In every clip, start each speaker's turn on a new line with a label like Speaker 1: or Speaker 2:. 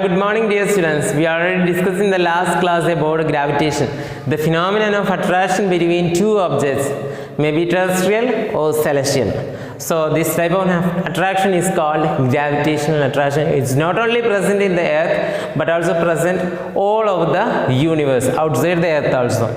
Speaker 1: Good morning dear students. We are already discussing the last class about gravitation, the phenomenon of attraction between two objects, maybe terrestrial or celestial. So this type of attraction is called gravitational attraction. It's not only present in the earth but also present all over the universe, outside the earth also.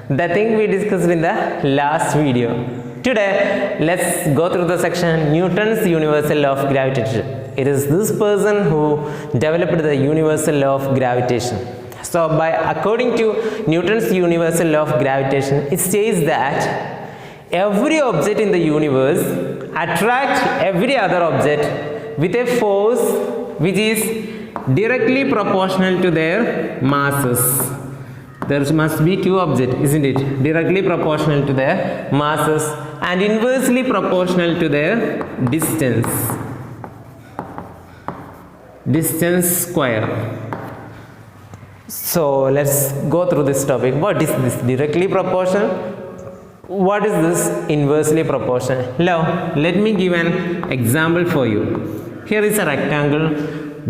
Speaker 1: The thing we discussed in the last video. Today let's go through the section Newton's universal law of gravitation. It is this person who developed the universal law of gravitation. So according to Newton's universal law of gravitation, it says that every object in the universe attracts every other object with a force which is directly proportional to their masses. There must be two objects, isn't it? Directly proportional to their masses and inversely proportional to their distance square. So let's go through this topic. What is this directly proportional? What is this inversely proportional? Now let me give an example for you. Here is a rectangle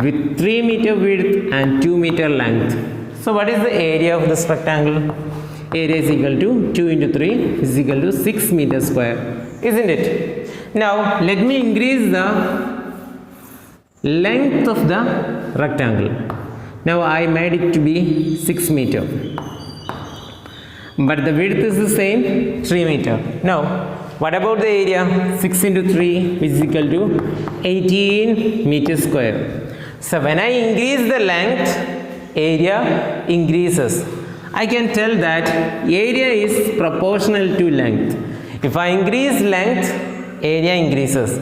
Speaker 1: with 3 meter width and 2 meter length. So what is the area of this rectangle? Area is equal to 2 into 3 is equal to 6 meters square, isn't it? Now let me increase the length of the rectangle. Now I made it to be 6 meter, but the width is the same, 3 meter. Now what about the area? 6 into 3 is equal to 18 meters square. So when I increase the length, area increases. I can tell that area is proportional to length. If I increase length, area increases.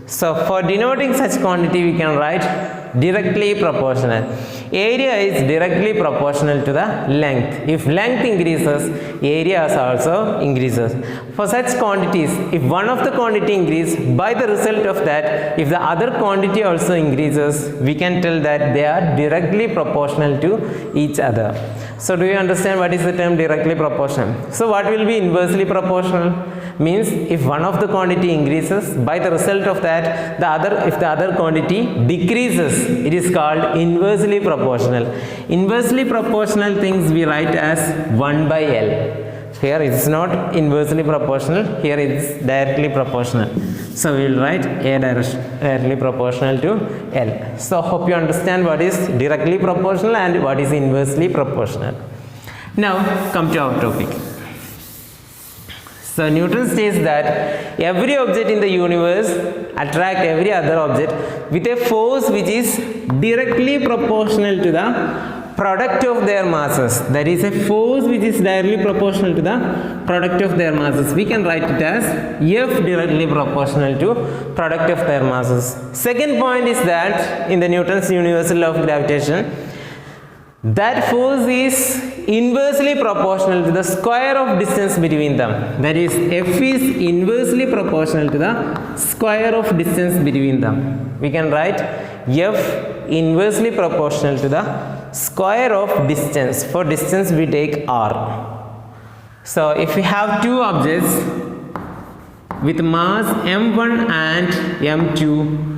Speaker 1: So for denoting such quantity we can write directly proportional. Area is directly proportional to the length. If length increases, area also increases. For such quantities, if one of the quantity increases, by the result of that, if the other quantity also increases, we can tell that they are directly proportional to each other. So do you understand what is the term directly proportional? So what will be inversely proportional? Means if one of the quantity increases, by the result of that if the other quantity decreases, it is called inversely proportional. Inversely proportional things we write as 1 by L. Here it is not inversely proportional, here it is directly proportional. So we will write A directly proportional to L. So hope you understand what is directly proportional and what is inversely proportional. Now come to our topic. So Newton says that every object in the universe attracts every other object with a force which is directly proportional to the product of their masses. That is a force which is directly proportional to the product of their masses. We can write it as F directly proportional to product of their masses. Second point is that in the Newton's universal law of gravitation, that force is inversely proportional to the square of distance between them. That is, F is inversely proportional to the square of distance between them. We can write F inversely proportional to the square of distance. For distance we take R. So if we have two objects with mass m1 and m2,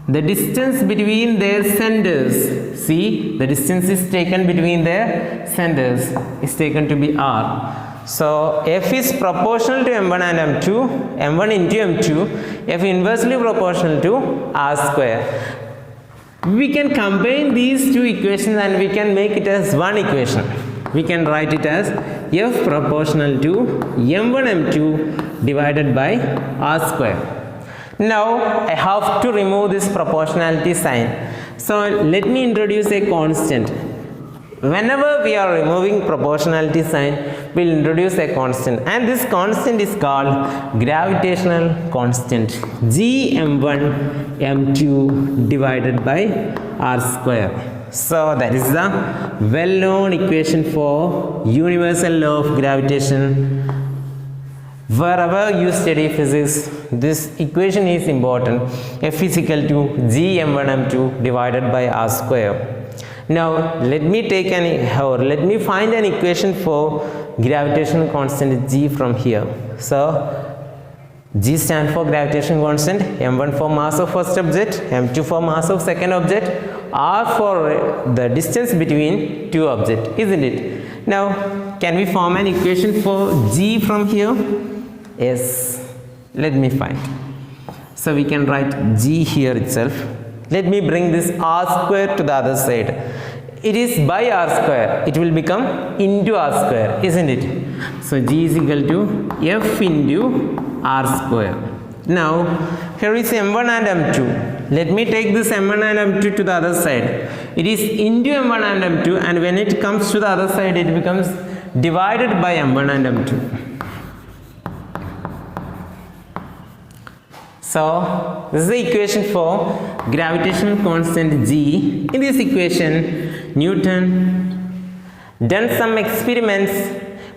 Speaker 1: the distance between their centers, see, the distance is taken between their centers is taken to be R. So F is proportional to m1 and m2, m1 into m2, F inversely proportional to R square. We can combine these two equations and we can make it as one equation. We can write it as F proportional to m1 m2 divided by R square. Now I have to remove this proportionality sign. So let me introduce a constant. Whenever we are removing proportionality sign, we will introduce a constant, and this constant is called gravitational constant, Gm1 m2 divided by R square. So that is the well-known equation for universal law of gravitation. Wherever you study physics, this equation is important. F is equal to Gm1 m2 divided by R square. Now let me find an equation for gravitational constant G from here. So G stands for gravitational constant, m1 for mass of first object, m2 for mass of second object, r for the distance between two objects, isn't it? Now, can we form an equation for G from here? Yes. Let me find. So we can write G here itself. Let me bring this r square to the other side. It is by r square. It will become into r square, isn't it? So G is equal to F into r square. Now here is m1 and m2. Let me take this m1 and m2 to the other side. It is into m1 and m2, and when it comes to the other side, it becomes divided by m1 and m2. So this is the equation for gravitational constant G. In this equation, Newton done some experiments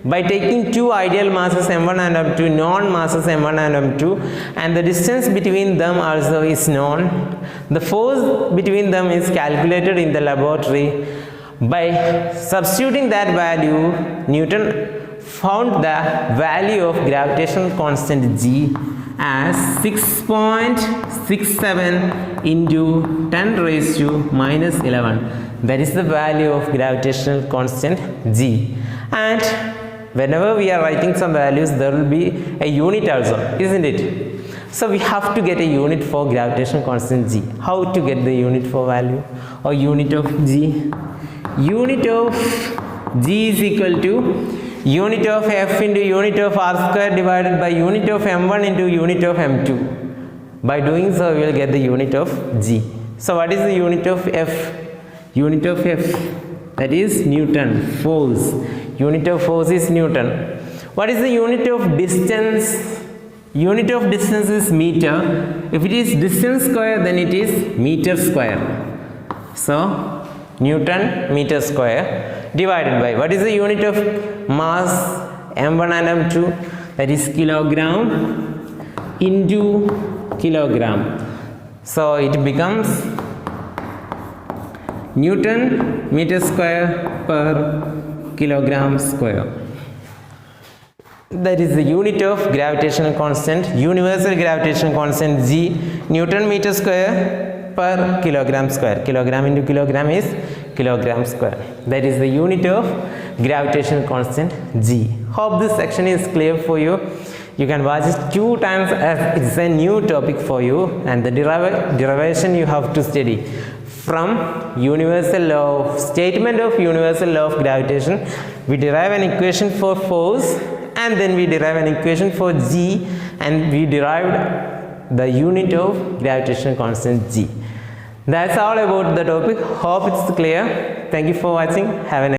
Speaker 1: by taking two ideal masses m1 and m2, known masses m1 and m2, and the distance between them also is known. The force between them is calculated in the laboratory. By substituting that value, Newton found the value of gravitational constant G as 6.67 into 10 raised to minus 11. That is the value of gravitational constant G. And whenever we are writing some values, there will be a unit also, isn't it? So we have to get a unit for gravitational constant G. How to get the unit for value or unit of G? Unit of G is equal to unit of F into unit of R square divided by unit of M1 into unit of M2. By doing so, we will get the unit of G. So what is the unit of F? Unit of F, that is Newton, force. Unit of force is Newton. What is the unit of distance? Unit of distance is meter. If it is distance square, then it is meter square. So Newton meter square divided by, what is the unit of mass? M1 and M2, that is kilogram into kilogram. So it becomes Newton meter square per kilogram square. That is the unit of gravitational constant, universal gravitational constant G, Newton meter square per kilogram square. Kilogram into kilogram is kilogram square. That is the unit of gravitational constant G. Hope this section is clear for you. You can watch it 2 times as it's a new topic for you, and the derivation you have to study from universal law of statement of universal law of gravitation. We derive an equation for force, and then we derive an equation for G, and we derived the unit of gravitational constant G. That's all about the topic. Hope it's clear. Thank you for watching. Have a nice day.